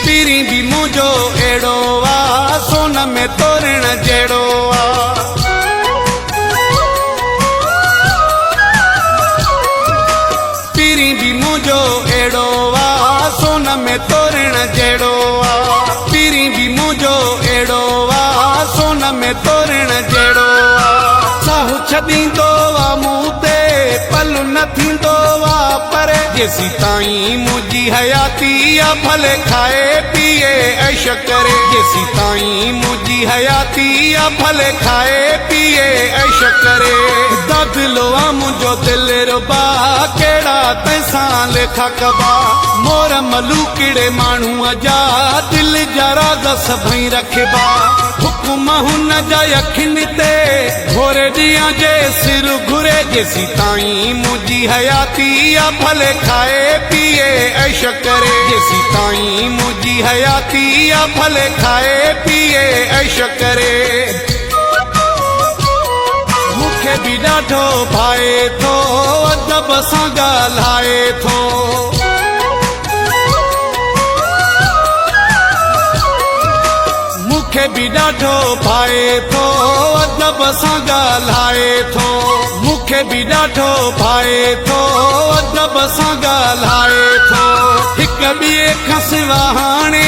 पीरी भी मुझो एड़ो आ सोन में तोरण जेड़ो आ। पीरी भी मुझो एड़ो आ सोन में तोरण जेड़ो आ। पीरी भी मुझो एड़ो आ सोन में तोरण जेड़ो आ। साहु छदींदो आ मूं ते पल न थींदो आ परे जेसी ताईं मुंहिंजी हयाती आ भले खाए पिए ऐश करे। जेसी ताईं मुंहिंजी हयाती आ भले खाए पिए ऐश करे। दादिलो आ मुंहिंजो दिल रुबा कहिड़ा तंहिंसां लेखा कबा। मोर मलूकिड़े माण्हूअ जा दिल जा राज़ सभई रखबा। हुकुम हुन जा अखियुनि ते घोरे ॾींहं जे सिर घुरे। जेसी ताईं मुंहिंजी हयाती आ भले खाए पिए ऐश करे। जेसी ताईं मुंहिंजी हयाती आ भले खाए पिए ऐश करे। मूंखे बि ॾाढो भाए थो अदब सां ॻाल्हाए थो। मूंखे बि ॾाढो भाए थो अदब सां ॻाल्हाए थो। मूंखे बि ॾाढो भाए थो अदब सां ॻाल्हाए थो। हिक ॿिए खां सिवा हाणे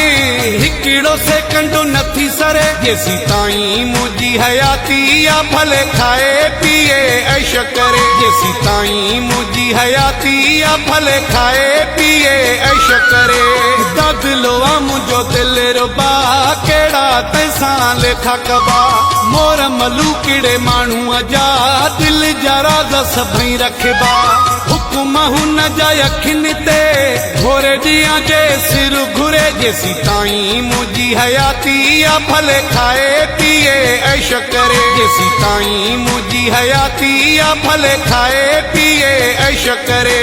हिकिड़ो सेकंड न थी सरे। जेसी ताईं मुंहिंजी हयाती आ भले खाए पिए ऐश करे। जेसी ताईं मुंहिंजी हयाती आ भले खाए पिए ऐश करे। दादिलो आ मुंहिंजो दिल रुबा कहिड़ा तंहिंसां लेखा कबा। मोर मलूकिड़े माण्हूअ जा दिल जा राज़ सभई रखबा। हुकुम हुन जा अखियुनि ते घोरे ॾींहं जे सिर घुरे। जेसी ताईं मुंहिंजी हयाती आ भले खाए पिए ऐश करे। जेसी ताईं मुंहिंजी हयाती आ भले खाए पिए ऐश करे।